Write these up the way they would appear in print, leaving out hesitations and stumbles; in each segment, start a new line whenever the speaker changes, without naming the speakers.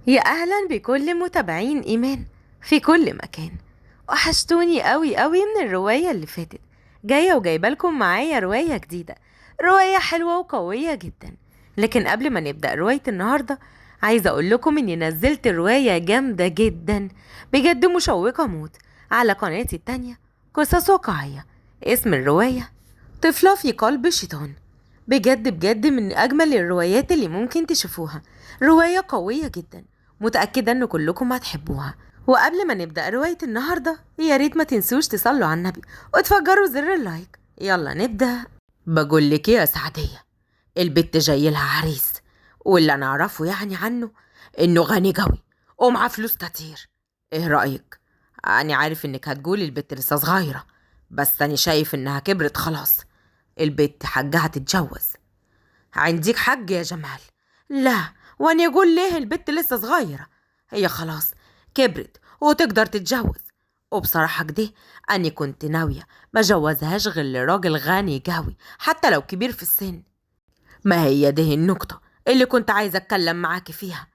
يا أهلا بكل متابعين إيمان في كل مكان. وحشتوني قوي قوي من الرواية اللي فاتت. جاية وجايبالكم معايا رواية جديدة، رواية حلوة وقوية جدا. لكن قبل ما نبدأ رواية النهاردة، عايزة أقول لكم إني نزلت رواية جامدة جدا، بجد مشوقة موت، على قناتي التانية، قصص واقعية. اسم الرواية طفلة في قلب الشيطان. بجد بجد من أجمل الروايات اللي ممكن تشوفوها، رواية قوية جدا، متأكدة إن كلكم هتحبوها. وقبل ما نبدأ رواية النهاردة، يا ريت ما تنسوش تصلوا على النبي وتفجروا زر اللايك. يلا نبدأ. بقول لك إيه يا سعدية، البت جاي لها عريس، واللي أنا أعرفه يعني عنه إنه غني قوي ومعاه فلوس كتير. إيه رأيك؟ أنا عارف إنك هتقولي البت لسه صغيرة، بس أنا شايف إنها كبرت خلاص. البت حاجها تتجوز. عندك حق يا جمال. لا، وانا اقول ليه البت لسه صغيرة؟ هي خلاص كبرت وتقدر تتجوز. وبصراحة كده أنا كنت ناوية ما جوزهاش غير لراجل غني قوي حتى لو كبير في السن. ما هي ده النقطة اللي كنت عايزة أتكلم معاكي فيها،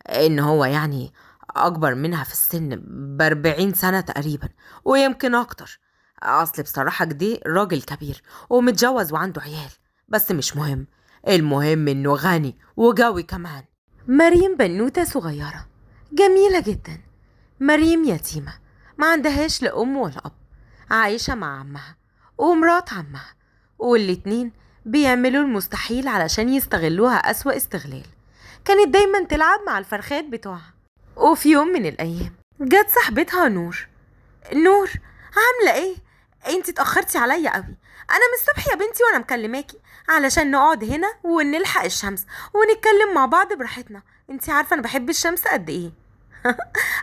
إن هو يعني أكبر منها في السن ب40 سنة تقريبا، ويمكن أكتر. أصل بصراحة كده راجل كبير ومتجوز وعنده عيال، بس مش مهم، المهم إنه غني وجوي كمان. مريم بنوتة صغيرة جميلة جدا. مريم يتيمة، ما عندهاش لا أم ولا أب، عايشة مع عمها ومرات عمها، والاتنين بيعملوا المستحيل علشان يستغلوها أسوأ استغلال. كانت دايما تلعب مع الفرخات بتوعها. وفي يوم من الأيام جت صاحبتها نور. نور، عاملة ايه؟ انتي اتأخرتي عليا قوي. انا من الصبح يا بنتي وانا مكلماكي علشان نقعد هنا ونلحق الشمس ونتكلم مع بعض براحتنا. انتي عارفة انا بحب الشمس قد ايه.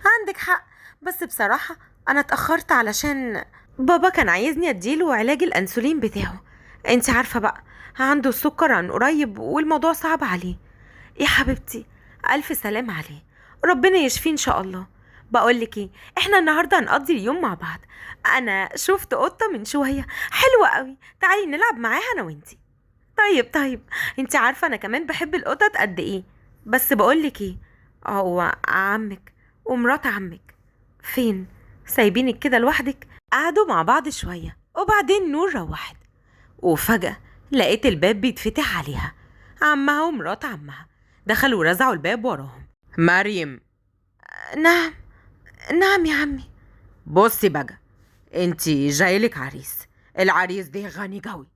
عندك حق، بس بصراحة انا اتأخرت علشان بابا كان عايزني اديله علاج الانسولين بتاعه. انتي عارفة بقى، عنده السكر عن قريب والموضوع صعب عليه. يا حبيبتي، ألف سلام عليه، ربنا يشفيه إن شاء الله. بقولك ايه، احنا النهاردة هنقضي اليوم مع بعض. أنا شفت قطة من شوية حلوة قوي، تعالي نلعب معاها أنا وانتي. طيب، انتي عارفة أنا كمان بحب القطط قد ايه. بس بقولك ايه، هو عمك ومرات عمك فين؟ سايبينك كده لوحدك؟ قعدوا مع بعض شوية وبعدين نور روحت، وفجأة لقيت الباب بيتفتح عليها. عمها ومرات عمها دخلوا ورزعوا الباب وراهم. مريم. نعم. نعم يا عمي. بصي بقى، انتي جايلك عريس، العريس ده غني قوي،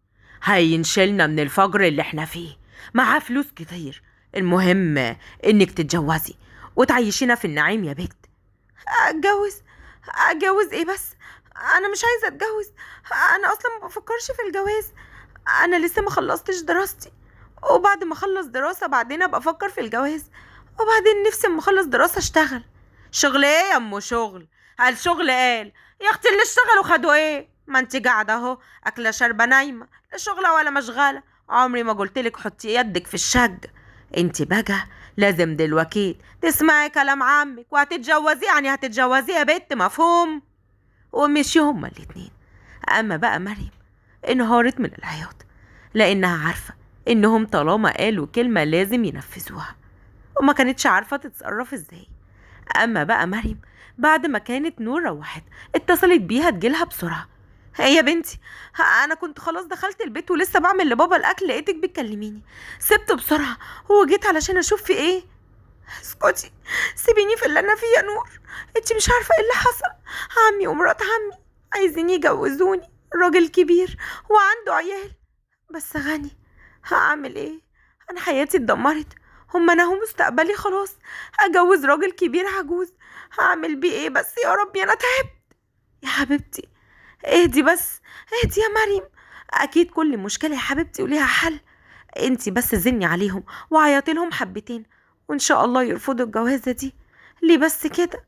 هينشلنا من الفجر اللي احنا فيه، معاه فلوس كتير. المهم انك تتجوزي وتعيشينا في النعيم يا بنت. اتجوز؟ اتجوز ايه بس؟ انا مش عايزه اتجوز، انا اصلا ما بفكرش في الجواز. انا لسه ما خلصتش دراستي، وبعد ما اخلص دراسه بعدين ابقى افكر في الجواز. وبعدين نفسي اما اخلص دراسه اشتغل. شغل ايه يا ام شغل؟ الشغل قال يا اختي، اللي اشتغلوا خدوا ايه؟ ما انت قاعده اهو اكله شاربه نايمه، لا شغله ولا مشغاله. عمري ما قلتلك حطي يدك في الشج. انت بقى لازم دلوقتي تسمعي كلام عمك وهتتجوزي، يعني هتتجوزي يا بنت، مفهوم؟ ومشي هما الاتنين. اما بقى مريم انهارت من العياط، لانها عارفه انهم طالما قالوا كلمه لازم ينفذوها، وما كانتش عارفه تتصرف ازاي. اما بقى مريم بعد ما كانت نور روحت، اتصلت بيها تجيلها بسرعه. هي يا بنتي، انا كنت خلاص دخلت البيت ولسه بعمل لبابا الاكل لقيتك بتكلميني، سبته بسرعه وجيت علشان اشوف في ايه. اسكتي، سيبيني في اللي انا فيه يا نور. انتي مش عارفه ايه اللي حصل. عمي ومرات عمي عايزين يجوزوني، راجل كبير وعنده عيال بس غني. هعمل ايه؟ انا حياتي اتدمرت، هم انا هو مستقبلي خلاص. اجوز راجل كبير عجوز، هعمل بيه ايه بس؟ يا ربي انا تعبت. يا حبيبتي اهدي بس، اهدي يا مريم، اكيد كل مشكله يا حبيبتي وليها حل. انتي بس زني عليهم وعيطي لهم حبتين، وان شاء الله يرفضوا الجوازه دي. ليه بس كده؟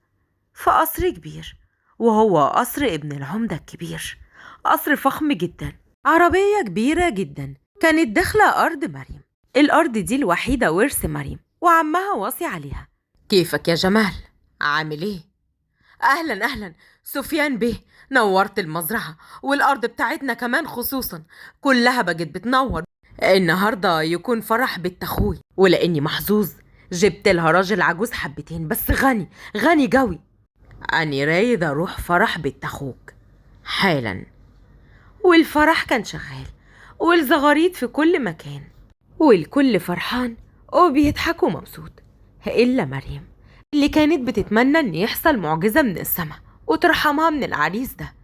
في قصر كبير، وهو قصر ابن العمدة الكبير، قصر فخم جدا، عربية كبيرة جدا كانت داخلة أرض مريم. الأرض دي الوحيدة ورث مريم وعمها واصي عليها. كيفك يا جمال؟ عامل ايه؟ أهلا أهلا سفيان بيه، نورت المزرعة والأرض بتاعتنا كمان خصوصا، كلها بقت بتنور. النهاردة يكون فرح بنت أخوي، ولأني محظوظ جبت لها راجل عجوز حبتين بس غني، غني جوي. أني رايد أروح فرح بنت أخوك حالا. والفرح كان شغال والزغاريد في كل مكان والكل فرحان وبيضحكوا مبسوط، إلا مريم اللي كانت بتتمنى إن يحصل معجزة من السماء وترحمها من العريس ده.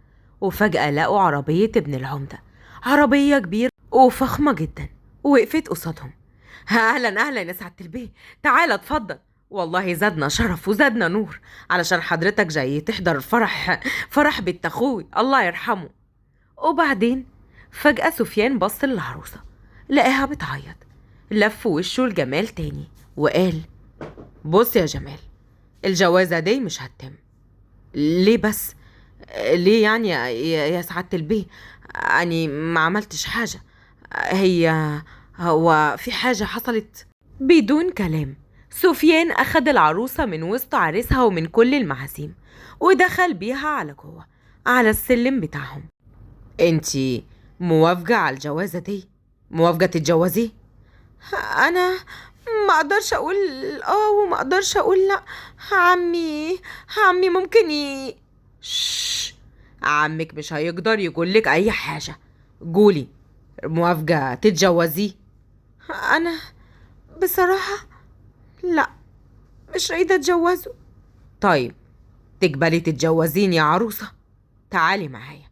وفجأة لقوا عربية ابن العمدة، عربية كبيرة وفخمة جدا، وقفت قصادهم. أهلا أهلا يا سعادة البيه، تعالى اتفضل، والله زادنا شرف وزادنا نور علشان حضرتك جاي تحضر فرح بنت أخوي الله يرحمه. وبعدين فجأة سفيان بص للعروسة لقاها بتعيط، لف وشه لجمال تاني وقال: بص يا جمال، الجوازة دي مش هتتم. ليه بس؟ ليه يعني يا سعادة البيه؟ أني ما عملتش حاجة. هو في حاجة حصلت؟ بدون كلام سفيان أخد العروسة من وسط عريسها ومن كل المعازيم ودخل بيها على جوه على السلم بتاعهم. انتي موافقة على الجوازة دي؟ موافقة تتجوزيه؟ انا ما اقدرش اقول وما اقدرش اقول لا. عمي ممكن شش. عمك مش هيقدر يقولك اي حاجة. قولي موافقة تتجوزيه؟ انا بصراحة لا، مش رايدة اتجوزه. طيب تقبلي تتجوزيني يا عروسة؟ تعالي معايا.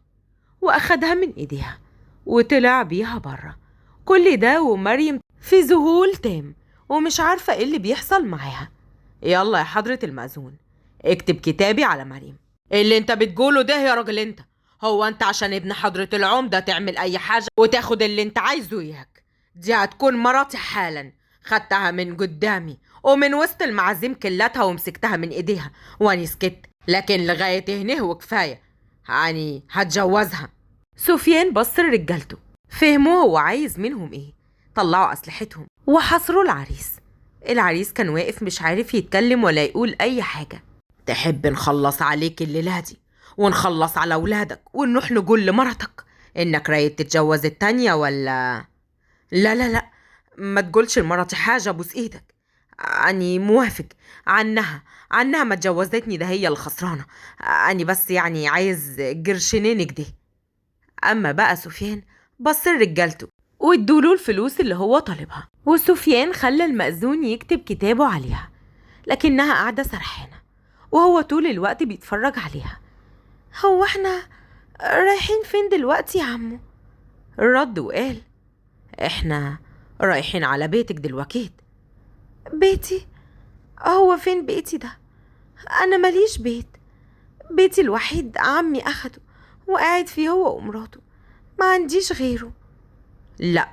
واخدها من ايديها وطلع بيها بره. كل ده ومريم في ذهول تام ومش عارفة ايه اللي بيحصل معاها. يلا يا حضرة المأذون، اكتب كتابي على مريم. إيه اللي انت بتقوله ده يا راجل انت؟ هو انت عشان ابن حضرة العمدة تعمل اي حاجة وتاخد اللي انت عايزه اياك؟ دي هتكون مراتي حالا. خدتها من قدامي ومن وسط المعازيم كلتها ومسكتها من ايديها واني سكت، لكن لغاية هنا وكفاية. يعني هتجوزها. سفيان بص لرجالته، فهموا هو عايز منهم ايه، طلعوا اسلحتهم وحصروا العريس. العريس كان واقف مش عارف يتكلم ولا يقول اي حاجة. تحب نخلص عليك الليلة دي ونخلص على ولادك ونروح نقول لمرتك انك رايد تتجوز التانية ولا؟ لا لا لا، ما تقولش لمرتي حاجة، بوس ايدك. اني موافق عنها ما اتجوزتني، ده هي الخسرانة. اني بس يعني عايز قرشينين كده. اما بقى سفيان بص لرجالته وادوله الفلوس اللي هو طالبها، وسفيان خلى المأذون يكتب كتابه عليها، لكنها قاعدة سرحانة وهو طول الوقت بيتفرج عليها. هو احنا رايحين فين دلوقتي يا عمو؟ رد وقال: احنا رايحين على بيتك دلوقتي. بيتي؟ هو فين بيتي ده؟ انا ماليش بيت. بيتي الوحيد عمي اخده وقاعد فيه هو ومراته، ما عنديش غيره. لا،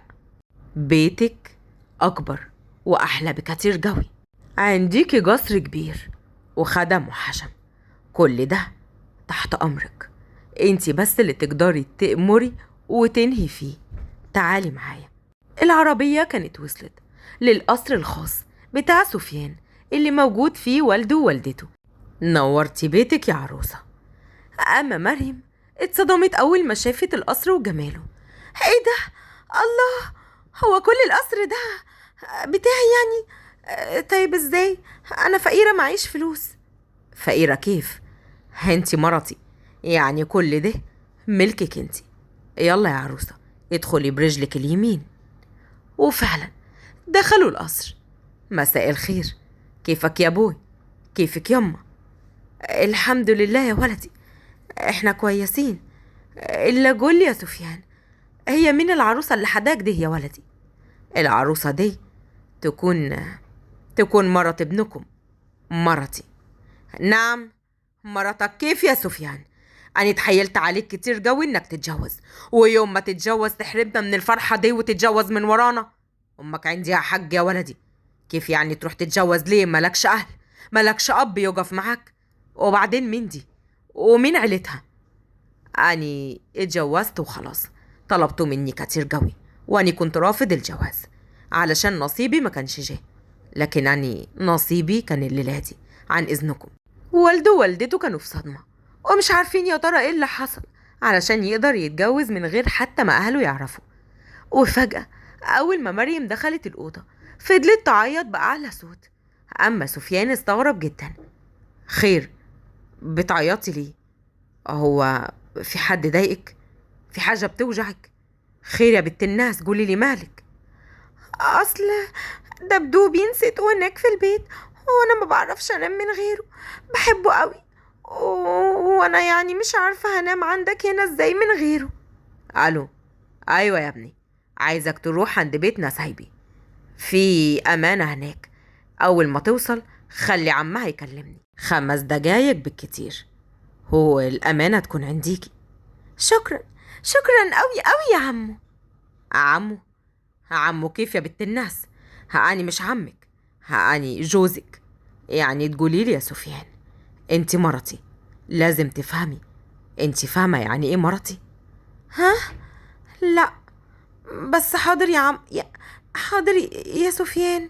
بيتك أكبر وأحلى بكتير جوي. عنديكي قصر كبير وخدم وحشم، كل ده تحت أمرك. انتي بس اللي تقدري تأمري وتنهي فيه. تعالي معايا. العربية كانت وصلت للقصر الخاص بتاع سفيان اللي موجود فيه والده ووالدته. نورتي بيتك يا عروسة. أما مريم اتصدمت أول ما شافت القصر وجماله. ايه ده؟ الله، هو كل القصر ده بتاعي يعني؟ طيب ازاي؟ انا فقيرة معيش فلوس. فقيرة كيف؟ انتي مرتي، يعني كل ده ملكك انتي. يلا يا عروسة ادخلي برجلك اليمين. وفعلا دخلوا القصر. مساء الخير، كيفك يا بوي؟ كيفك يما؟ الحمد لله يا ولدي، احنا كويسين. الا قول يا سفيان، هي مين العروسة اللي حداك دي يا ولدي؟ العروسة دي تكون مرت ابنكم، مرتي. نعم، مرتك كيف يا سفيان؟ أنا تحيلت عليك كتير قوي إنك تتجوز، ويوم ما تتجوز تحرمنا من الفرحة دي وتتجوز من ورانا. أمك عندها حق يا ولدي. كيف يعني تروح تتجوز؟ ليه؟ ملكش أهل، ملكش أب يقف معاك؟ وبعدين مين دي ومين عيلتها؟ أني اتجوزت وخلاص. طلبتوا مني كتير قوي وأني كنت رافض الجواز علشان نصيبي ما كانش جه، لكن أني نصيبي كان الليلة دي عن إذنكم. والده ووالدته كانوا في صدمة ومش عارفين يا ترى إيه اللي حصل علشان يقدر يتجوز من غير حتى ما أهله يعرفوا. وفجأة أول ما مريم دخلت الأوضة فضلت تعيط بأعلى صوت. أما سفيان استغرب جدا. خير، بتعيطي ليه؟ هو في حد ضايقك؟ في حاجة بتوجعك؟ خير يا بنت الناس، قولي لي مالك. أصل دبدوبي نسيته هناك في البيت، وأنا ما بعرفش أنام من غيره، بحبه قوي، وأنا يعني مش عارفة هنام عندك هنا إزاي من غيره. ألو، أيوة يا ابني، عايزك تروح عند بيت نسايبي، في أمانة هناك. أول ما توصل خلي عمها يكلمني 5 دقايق بالكتير، هو الأمانة تكون عنديكي. شكرا، شكرا قوي قوي يا عمو. عمو؟ عمو كيف يا بنت الناس؟ هاني مش عمك، هاني جوزك. يعني تقولي لي يا سفيان، انت مرتي، لازم تفهمي. انت فاهمة يعني ايه مرتي؟ ها؟ لا، بس حاضر يا حاضر يا سفيان.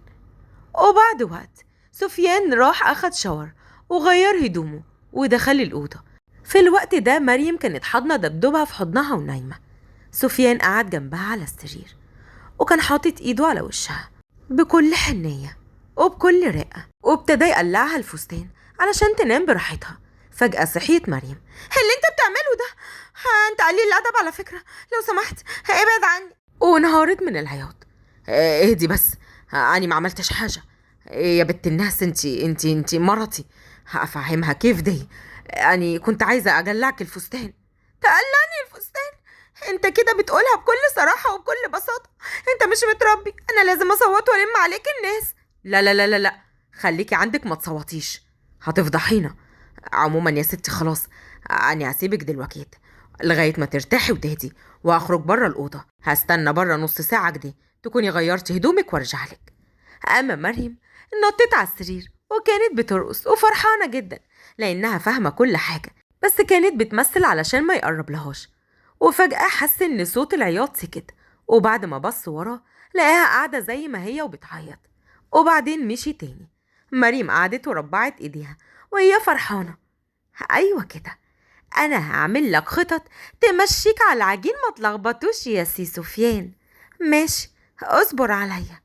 وبعد وقت سفيان راح أخد شاور وغير هدومه ودخل الأوضة. في الوقت ده مريم كانت حاضنة دبدوبها في حضنها ونايمة. سفيان قعد جنبها على السرير وكان حاطط ايده على وشها بكل حنية وبكل رقة، وابتدى يقلعها الفستان علشان تنام براحتها. فجأة صحيت مريم. اللي انت بتعمله ده انت قليل الأدب على فكرة، لو سمحت ابعد عني. وانهارت من العياط. اهدي بس، أنا ما عملتش حاجة. يا بنت الناس، انتي مرتي، هفهمها كيف دي. أنا كنت عايزة أقلعك الفستان. تقلعني الفستان؟ انت كده بتقولها بكل صراحة وبكل بساطة. انت مش متربي، انا لازم اصوت والم عليك الناس. لا لا لا لا لا، خليكي عندك ما تصوتيش، هتفضحينا. عموما يا ستي خلاص، انا هسيبك دلوقتي لغاية ما ترتاحي وتهدي، وهخرج بره الأوضة، هستنى بره نص ساعة كده تكوني غيرتي هدومك وارجعلك. أما مريم نطت على السرير وكانت بترقص وفرحانة جدا لأنها فاهمة كل حاجة، بس كانت بتمثل علشان ما يقرب لهاش. وفجأة حس إن صوت العياط سكت، وبعد ما بص وراه لقاها قاعدة زي ما هي وبتعيط. وبعدين مشي تاني. مريم قعدت وربعت ايديها وهي فرحانة. أيوة كده، أنا هعمل لك خطط تمشيك على العجين، ما تلخبطوش يا سي سفيان. ماشي، اصبر عليا.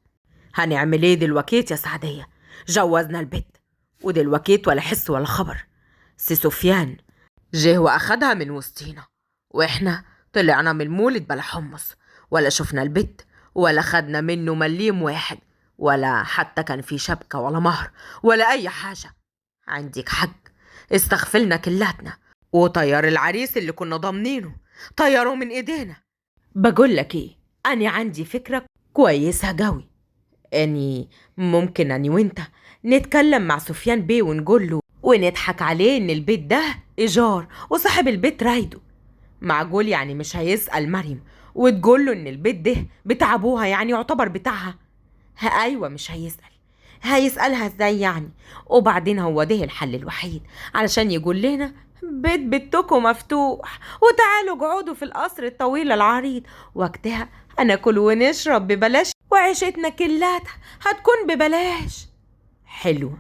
هنعمل ايه دلوقتي يا سعدية؟ جوزنا البيت ودلوقتي ولا حس ولا خبر. سي سفيان جه واخدها من وسطينا، واحنا طلعنا من المولد بلا حمص، ولا شفنا البيت، ولا خدنا منه مليم واحد، ولا حتى كان في شبكة ولا مهر ولا أي حاجة. عندك حق، استغفلنا كلاتنا، وطيار العريس اللي كنا ضامنينه طيره من ايدينا. بقول لك ايه، انا عندي فكرة كويسة قوي. اني ممكن اني وانت نتكلم مع سفيان بيه ونقول له ونضحك عليه ان البيت ده ايجار وصاحب البيت رايده. معقول يعني مش هيسأل مريم وتقول له ان البيت ده بتاع ابوها، يعني يعتبر بتاعها؟ ايوه مش هيسأل. هيسألها ازاي يعني؟ وبعدين هو ده الحل الوحيد علشان يقول لنا بيت بيتكم مفتوح وتعالوا اقعدوا في القصر الطويل العريض، وقتها هناكل ونشرب ببلاش وعيشتنا كلها هتكون ببلاش. حلوة،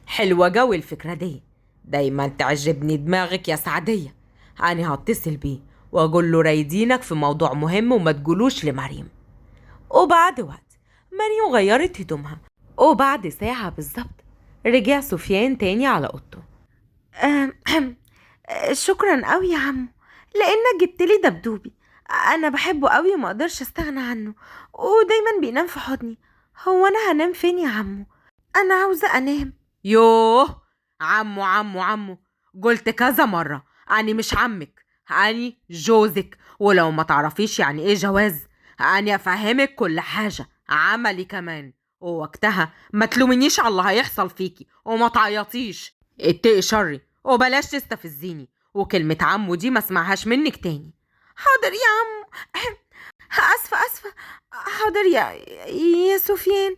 حلوة جوي الفكرة دي، دايما تعجبني دماغك يا سعدية. أنا هتصل بيه وأقول له رايدينك في موضوع مهم وما تقولوش لمريم. وبعد وقت مريم غيرت هدومها، وبعد ساعة بالظبط رجع سفيان تاني على أوضته. أهم. شكرا قوي يا عمو لأنك جبتلي دبدوبي، أنا بحبه قوي وما أقدرش أستغنى عنه، ودايما بينام في حضني. هو أنا هنام فين يا عمو؟ أنا عاوزة أنام. يوه، عمو عمو عمو، قلت كذا مرة أني مش عمك، أني جوزك، ولو ما تعرفيش يعني إيه جواز أني أفهمك كل حاجة عملي كمان، ووقتها ما تلومنيش على اللي هيحصل فيكي وما تعيطيش. اتقي شري وبلاش تستفزيني، وكلمة عمو دي ما اسمعهاش منك تاني. حاضر يا عمو. آسفة آسفة. حاضر يا سفيان.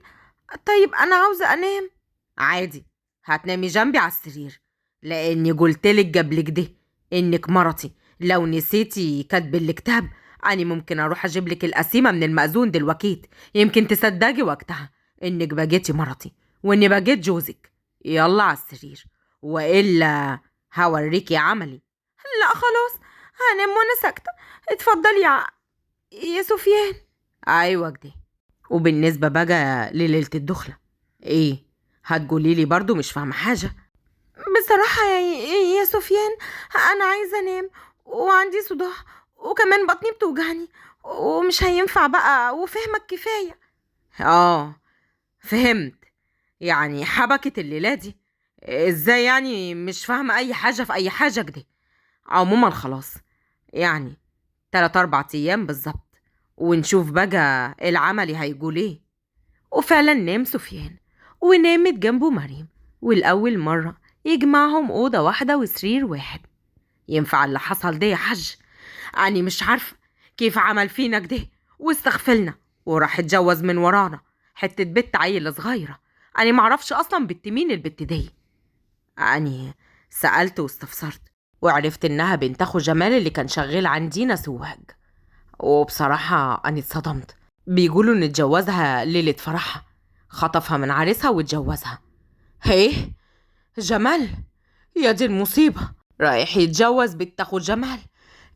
طيب أنا عاوزة أنام. عادي، هتنامي جنبي على السرير، لأني قلتلك قبل كده إنك مرتي. لو نسيتي كاتب الكتاب أنا ممكن أروح أجيبلك القسيمة من المأذون دلوقتي، يمكن تصدقي وقتها إنك بقيتي مرتي وإني بقيت جوزك. يلا على السرير، وإلا هوريكي عملي. لا خلاص، هنام وأنا ساكتة. اتفضلي يا سفيان. أيوة كده. وبالنسبة بقى لليلة الدخلة، ايه، هتقولي لي برضو مش فاهمة حاجة. بصراحة يا سفيان، أنا عايزة أنام وعندي صداع وكمان بطني بتوجعني ومش هينفع بقى، وفهمك كفاية. فهمت. يعني حبكت الليلة دي ازاي؟ يعني مش فاهمة أي حاجة في أي حاجة كده. عموما خلاص، يعني 3 4 أيام بالظبط ونشوف بقى العملي هيقول ايه. وفعلا نام سفيان ونامت جنبه مريم، والأول مرة يجمعهم أوضة واحدة وسرير واحد. ينفع اللي حصل ده يا حج؟ أنا مش عارفة كيف عمل فينا كده واستغفلنا وراح اتجوز من ورانا حتة بنت عيلة صغيرة. أنا معرفش أصلا بنت مين البنت دي. أنا سألت واستفسرت وعرفت إنها بنت أخو جمال اللي كان شغال عندينا سواق. وبصراحة أنا اتصدمت. بيقولوا إن اتجوزها ليلة فرحها، خطفها من عريسها واتجوزها. ايه؟ جمال؟ يا دي المصيبة، رايح يتجوز بنت أخو جمال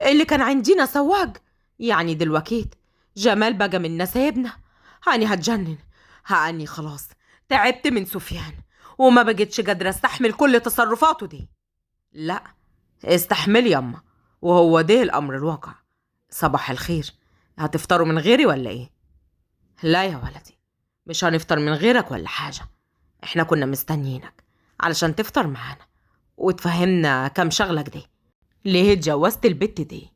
اللي كان عندنا سواق؟ يعني دلوقتي جمال بقى من نسايبنا؟ هاني هتجنن. هاني خلاص تعبت من سفيان وما بقتش قادرة استحمل كل تصرفاته دي. لا، استحملي يما، وهو ده الأمر الواقع. صباح الخير، هتفطروا من غيري ولا ايه؟ لا يا ولدي، مش هنفطر من غيرك ولا حاجة. احنا كنا مستنيينك علشان تفطر معانا وتفهمنا كم شغلك دي. ليه اتجوزت البت دي؟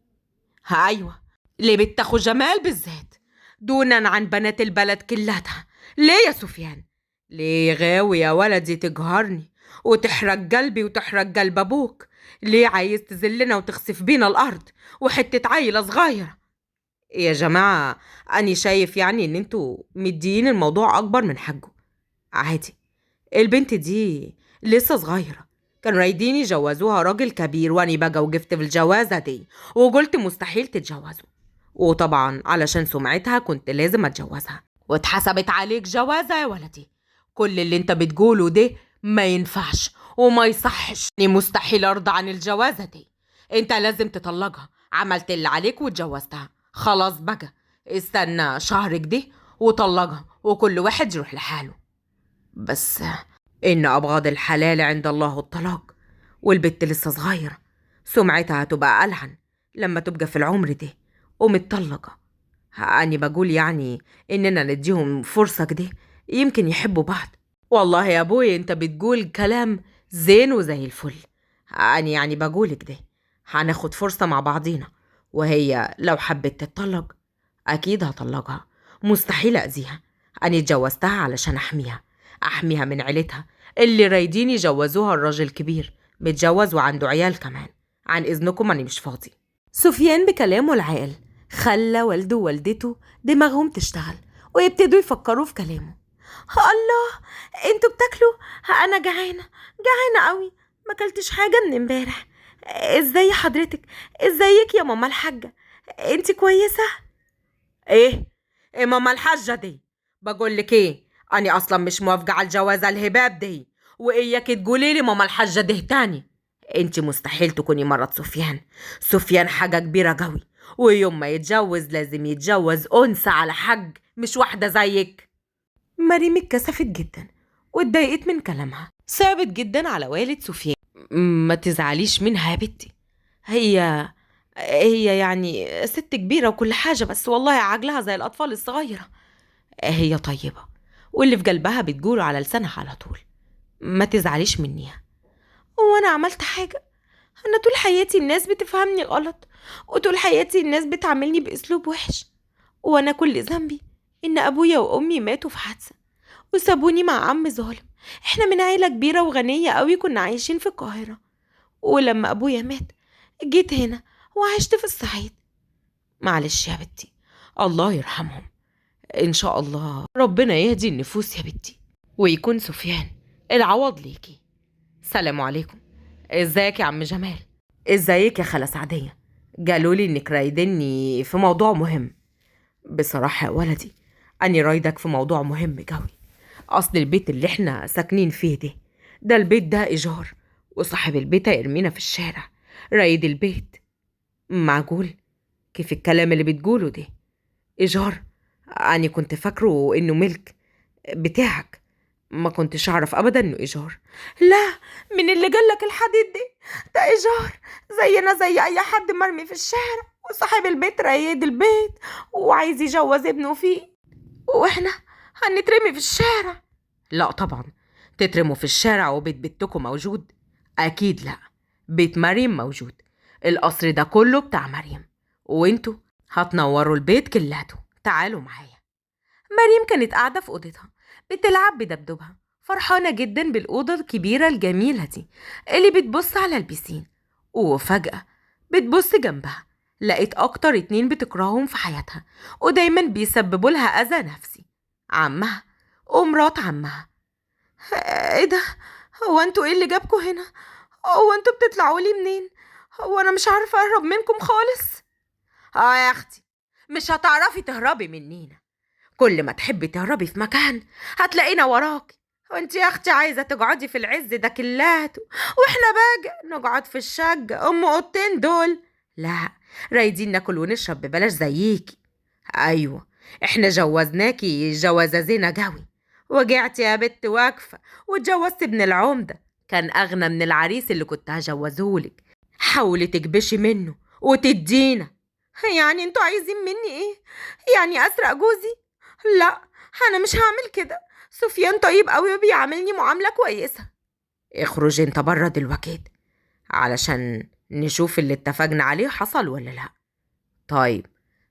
ايوه، ليه بنت اخو جمال بالذات دونا عن بنات البلد كلها؟ ليه يا سفيان؟ ليه غاوي يا ولدي تجهرني وتحرق قلبي وتحرق قلب ابوك؟ ليه عايز تذلنا وتخسف بينا الارض وحتة عيلة صغيرة؟ يا جماعة، أنا شايف يعني إن انتوا مديين الموضوع أكبر من حجه. عادي، البنت دي لسه صغيرة، كانوا رايدين يجوزوها راجل كبير، واني بقى وقفت في الجوازة دي وقلت مستحيل تتجوزوا. وطبعا علشان سمعتها كنت لازم اتجوزها، واتحسبت عليك جوازة يا ولدي. كل اللي انت بتقوله ده ما ينفعش وما يصحش. اني مستحيل ارضى عن الجوازة دي. انت لازم تطلقها. عملت اللي عليك واتجوزتها، خلاص بقى. استنى شهر كده وطلقها وكل واحد يروح لحاله. بس إن أبغض الحلال عند الله الطلاق، والبت لسه صغيرة، سمعتها هتبقى ألعن لما تبقى في العمر ده ومتطلقة. أنا بقول يعني إننا نديهم فرصة كده، يمكن يحبوا بعض. والله يا أبوي أنت بتقول كلام زين وزي الفل. أنا يعني بقول كده هناخد فرصة مع بعضينا، وهي لو حبت تتطلق أكيد هطلقها. مستحيل أذيها. أنا اتجوزتها علشان أحميها من عيلتها اللي رايدين يجوزوها الراجل كبير متجوز وعنده عيال كمان. عن إذنكم أنا مش فاضي. سفيان بكلامه العاقل خلى والده ووالدته دماغهم تشتغل ويبتدوا يفكروا في كلامه. الله، انتوا بتاكلوا؟ انا جعانه جعانه قوي، ما اكلتش حاجه من امبارح. ازاي حضرتك؟ ازيك يا ماما الحاجه؟ انت كويسه؟ ايه ماما الحاجه دي؟ بقول لك ايه، انا اصلا مش موافقه على الجوازه الهباب دي، واياك تقولي لي ماما الحاجه دي تاني. انت مستحيل تكوني مرات سفيان. سفيان حاجه كبيره قوي، ويوم ما يتجوز لازم يتجوز انثى على حق، مش واحده زيك. مريم اتكسفت جدا واتضايقت من كلامها، صعبت جدا على والد سفيان. ما تزعليش منها يا بنتي، هي يعني ست كبيرة وكل حاجة، بس والله عقلها زي الأطفال الصغيرة. هي طيبة واللي في قلبها بتقوله على لسانها على طول. ما تزعليش منيها. وانا عملت حاجة؟ انا طول حياتي الناس بتفهمني غلط، وطول حياتي الناس بتعاملني باسلوب وحش، وانا كل ذنبي ان ابويا وامي ماتوا في حادثة وسابوني مع عم ظالم. احنا من عيلة كبيرة وغنية قوي، كنا عايشين في القاهرة، ولما ابويا مات جيت هنا وعشت في الصعيد. معلش يا بنتي، الله يرحمهم. ان شاء الله ربنا يهدي النفوس يا بنتي، ويكون سفيان العوض ليكي. سلام عليكم. ازيك يا عم جمال؟ ازيك يا خالة سعدية؟ قالولي انك رايدني في موضوع مهم. بصراحة يا ولدي، أني رايدك في موضوع مهم قوي. أصل البيت اللي احنا ساكنين فيه ده البيت ده إيجار، وصاحب البيت هيرمينا في الشارع. رايد البيت. معقول؟ كيف الكلام اللي بتقوله ده؟ إيجار؟ أنا كنت فاكره إنه ملك بتاعك. ما كنتش أعرف أبدا إنه إيجار. لا، من اللي جالك الحديد ده إيجار، زينا زي أي حد مرمي في الشارع، وصاحب البيت رايد البيت وعايز يجوز ابنه فيه، وإحنا هنترمي في الشارع. لا طبعا، تترموا في الشارع وبيت بنتكم موجود؟ أكيد لا، بيت مريم موجود، القصر ده كله بتاع مريم، وانتوا هتنوروا البيت كلاته. تعالوا معايا. مريم كانت قاعدة في أوضتها بتلعب بدبدوبها، فرحانة جدا بالأوضة الكبيرة الجميلة دي اللي بتبص على البيسين. وفجأة بتبص جنبها، لقيت أكتر 2 بتكرههم في حياتها ودايما بيسببوا لها أذى نفسي: عمها ومرات عمها. ايه ده؟ هو انتوا ايه اللي جابكوا هنا؟ هو انتوا بتطلعوا لي منين؟ هو انا مش عارفة اهرب منكم خالص. يا اختي، مش هتعرفي تهربي منينا، كل ما تحبي تهربي في مكان هتلاقينا وراك. وانت يا اختي عايزة تقعدي في العز ده كلاته، واحنا بقى نقعد في الشقة اوضتين دول؟ لا، رايدين ناكل ونشرب ببلاش زيكي. ايوه، احنا جوزناكي جوازة زينة جوي، وجعتي يا بت واقفة واتجوزت ابن العمدة، كان اغنى من العريس اللي كنت هجوزهولك. حاولي تكبشي منه وتدينا. يعني انتوا عايزين مني ايه؟ يعني اسرق جوزي؟ لا، انا مش هعمل كده، سفيان طيب قوي وبيعاملني معاملة كويسة. اخرج انت بره دلوقتي علشان نشوف اللي اتفقنا عليه حصل ولا لا. طيب،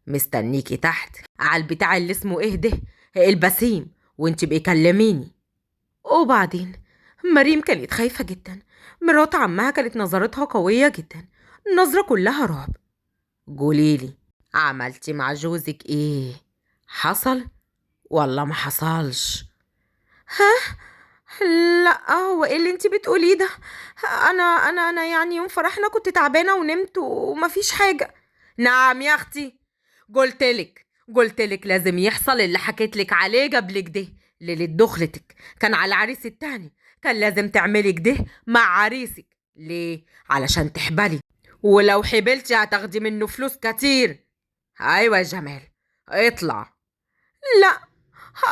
مستنيكي تحت على البتاع اللي اسمه ايه ده، البسيم، وانت بيكلميني. وبعدين مريم كانت خايفة جدا، مرات عمها كانت نظرتها قوية جدا، النظرة كلها رعب. قوليلي، عملتي مع جوزك ايه؟ حصل ولا ما حصلش؟ ها؟ لا، هو ايه اللي انتي بتقوليه ده؟ انا يعني يوم فرحنا كنت تعبانه ونمت ومفيش حاجه. نعم يا اختي، قلتلك لازم يحصل اللي حكيتلك عليه قبل كده. ليله دخلتك كان على العريس التاني، كان لازم تعملي كده مع عريسك. ليه؟ علشان تحبلي، ولو حبلتي هتاخدي منه فلوس كتير. ايوه يا جمال، اطلع. لا،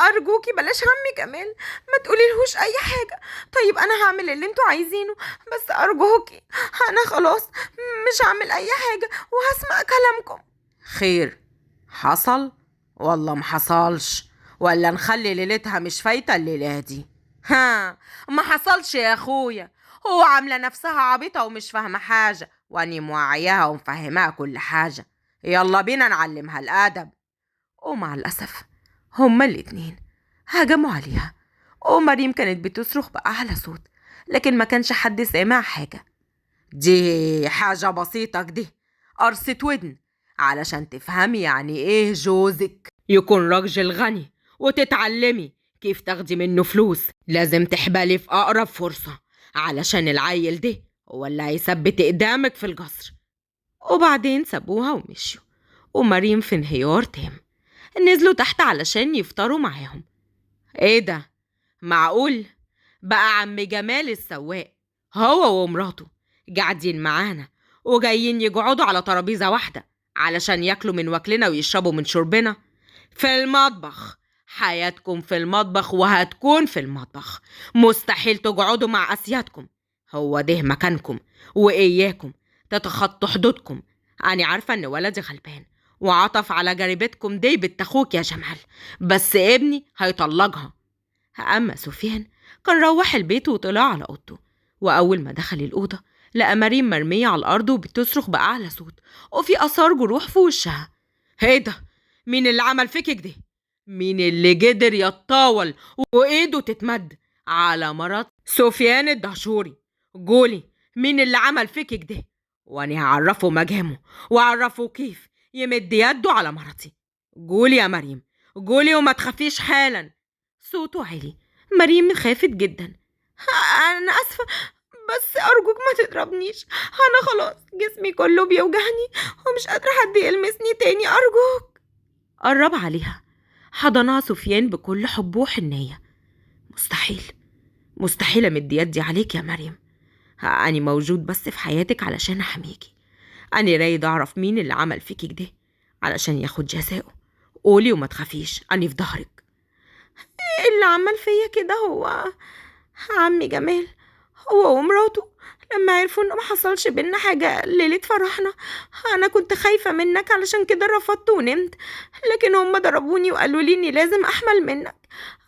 أرجوكي بلاش عمي جمال، ما تقوليلهوش أي حاجة. طيب أنا هعمل اللي انتوا عايزينه، بس أرجوكي أنا خلاص مش هعمل أي حاجة وهسمع كلامكم. خير، حصل والله ما حصلش؟ ولا نخلي ليلتها مش فايتة الليلة دي؟ ها، ما حصلش يا أخويا، هو عاملة نفسها عبيطة ومش فاهمة حاجة، واني موعياها ومفهماها كل حاجة. يلا بينا نعلمها الأدب. ومع الأسف هما الاتنين هجموا عليها، ومريم كانت بتصرخ بأعلى صوت، لكن ما كانش حد سامع حاجة. دي حاجة بسيطة كده، قرصة ودن، علشان تفهمي يعني ايه جوزك يكون راجل غني وتتعلمي كيف تاخدي منه فلوس. لازم تحبلي في أقرب فرصة، علشان العيل ده هو اللي هيثبت قدامك في القصر. وبعدين سابوها ومشيوا، ومريم في انهيار تام. نزلوا تحت علشان يفطروا معاهم. ايه ده؟ معقول بقى عم جمال السواق هو ومراته قاعدين معانا وجايين يقعدوا على ترابيزة واحدة علشان ياكلوا من واكلنا ويشربوا من شربنا؟ في المطبخ، حياتكم في المطبخ وهتكون في المطبخ، مستحيل تقعدوا مع أسيادكم، هو ده مكانكم، وإياكم تتخطوا حدودكم. أنا عارفة إن ولدي غلبان وعطف على جريبتكم دي بنت أخوك يا جمال، بس ابني هيطلقها. أما سفيان كان روح البيت وطلع على أوضته، وأول ما دخل الأوضة لقى مريم مرمية على الأرض وبتصرخ بأعلى صوت، وفي آثار جروح في وشها. ايه ده؟ مين اللي عمل فيك كده؟ مين اللي قدر يتطاول وإيده تتمد على مرات سفيان الدهشوري؟ قولي، مين اللي عمل فيك كده؟ وأنا هعرفه مجامه وأعرفه كيف يمد يده على مرتي. قولي يا مريم، قولي وما تخافيش حالا. صوته عالي، مريم خافت جدا. أنا آسفة، بس أرجوك ما تضربنيش، أنا خلاص جسمي كله بيوجعني ومش قادرة حد يلمسني تاني، أرجوك. قرب عليها، حضنها سفيان بكل حب وحنية. مستحيل، مستحيل أمد يدي عليك يا مريم، أنا موجود بس في حياتك علشان أحميكي. أنا رايد أعرف مين اللي عمل فيكي كده علشان ياخد جزاؤه. قولي وما تخافيش، أنا في ظهرك. اللي عمل فيا كده هو عمي جمال، هو ومراته. لما عرفوا انه ما حصلش بينا حاجة ليلة فرحنا، انا كنت خايفة منك علشان كده رفضت ونمت، لكن هم ضربوني وقالوا لي اني لازم احمل منك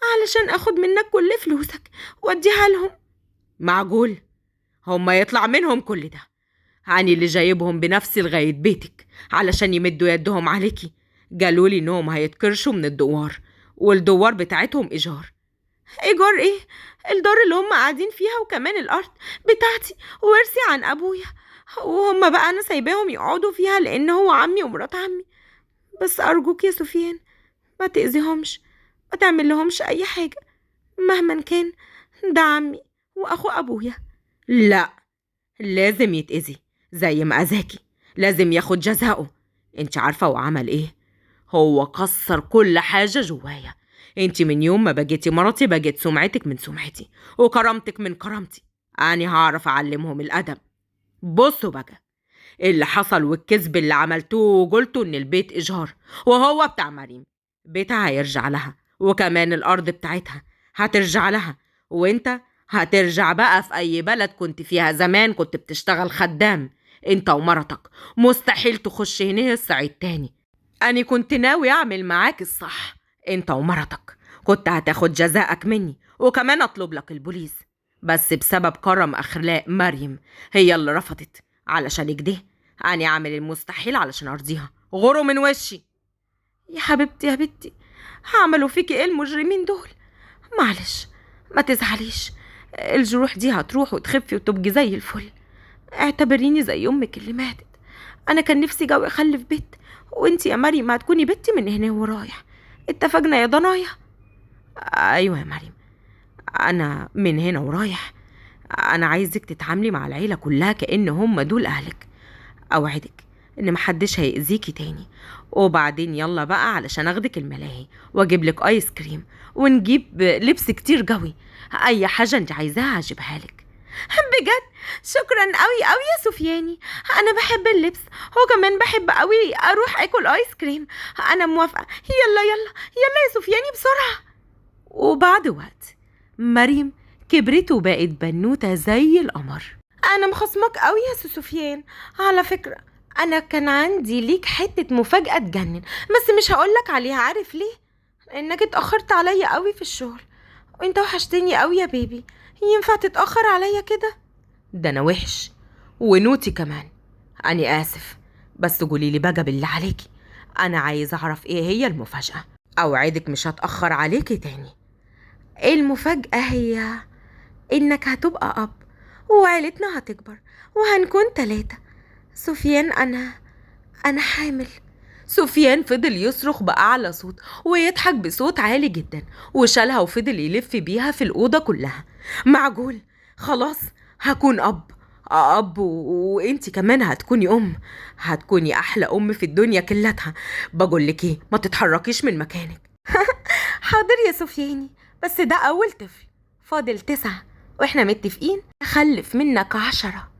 علشان اخد منك كل فلوسك واديها لهم. معقول هم يطلع منهم كل ده؟ يعني اللي جايبهم بنفسي لغاية بيتك علشان يمدوا يدهم عليكي، قالولي انهم هيتكرشوا من الدوار، والدوار بتاعتهم ايجار. ايجار ايه؟ الدار اللي هم قاعدين فيها وكمان الارض بتاعتي وورثي عن ابويا، وهم بقى انا سايباهم يقعدوا فيها لان هو عمي ومرات عمي. بس ارجوك يا سفيان ما تأذيهمش، ما تعمل لهمش اي حاجة مهما كان، ده عمي واخو ابويا. لا، لازم يتأذي زي ما أذاكي، لازم ياخد جزاؤه. انت عارفة هو عمل ايه؟ هو كسر كل حاجة جوايا. انت من يوم ما بقيتي مرتي بقيت سمعتك من سمعتي وكرامتك من كرامتي. أنا هعرف أعلمهم الأدب. بصوا بقى اللي حصل والكذب اللي عملتوه وقلتوا إن البيت إيجار وهو بتاع مريم. بيتها هيرجع لها، وكمان الأرض بتاعتها هترجع لها، وانت هترجع بقى في أي بلد كنت فيها زمان كنت بتشتغل خدام. انت ومرتك مستحيل تخش هنا الصعيد تاني. أنا كنت ناوي أعمل معاك الصح. انت ومرتك كنت هتاخد جزاءك مني، وكمان أطلب لك البوليس، بس بسبب كرم أخلاق مريم هي اللي رفضت. علشان كده أنا أعمل المستحيل علشان أرضيها. غوروا من وشي. يا حبيبتي يا بنتي، عملوا فيكي ايه المجرمين دول؟ معلش ما تزعليش، الجروح دي هتروح وتخفي وتبقي زي الفل. اعتبريني زي امك اللي ماتت. انا كان نفسي جوي اخلف بنت، وانتي يا مريم هتكوني بنتي من هنا ورايح. اتفقنا يا ضنايا؟ ايوه يا مريم، انا من هنا ورايح انا عايزك تتعاملي مع العيله كلها كأن هم دول اهلك. اوعدك ان محدش هيأذيكي تاني. وبعدين يلا بقى علشان اخدك الملاهي واجيب لك ايس كريم ونجيب لبس كتير قوي. اي حاجه انت عايزاها هجيبها لك. بجد شكرا قوي قوي يا سفياني، انا بحب اللبس وكمان بحب قوي اروح اكل ايس كريم. انا موافقه، يلا يلا يلا يا سفياني بسرعه. وبعد وقت مريم كبرت وبقت بنوته زي القمر. انا مخصمك قوي يا سفيان، على فكره انا كان عندي ليك حته مفاجاه تجنن، بس مش هقولك عليها. عارف ليه؟ لانك اتاخرت عليا قوي في الشغل، وانت وحشتني قوي يا بيبي. ينفع تتاخر عليا كده؟ ده انا وحش ونوتي كمان. انا اسف، بس قوليلي بقى بالله عليكي، انا عايز اعرف ايه هي المفاجاه. اوعدك مش هتاخر عليكي تاني. المفاجاه هي انك هتبقى اب، وعيلتنا هتكبر وهنكون 3. سفيان أنا حامل. سفيان فضل يصرخ بأعلى صوت ويضحك بصوت عالي جدا، وشالها وفضل يلف بيها في الأوضة كلها. معقول خلاص هكون أب وإنتي كمان هتكوني أم، هتكوني أحلى أم في الدنيا كلتها. بقولك إيه، ما تتحركيش من مكانك. حاضر يا سفياني، بس ده أول طفل، فاضل 9 وإحنا متفقين أخلف منك 10.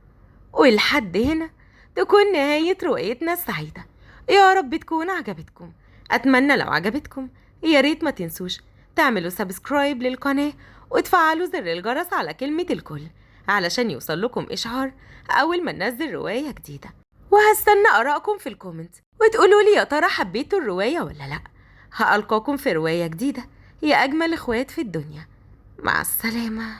ولحد هنا تكون نهاية رؤيتنا السعيدة. يا رب تكون عجبتكم. أتمنى لو عجبتكم يا ريت ما تنسوش تعملوا سبسكرايب للقناة وتفعلوا زر الجرس على كلمة الكل علشان يوصل لكم إشعار أول ما ننزل رواية جديدة. وهستنى آرائكم في الكومنت وتقولوا لي يا ترى حبيتوا الرواية ولا لأ. هألقاكم في رواية جديدة يا أجمل إخوات في الدنيا. مع السلامة.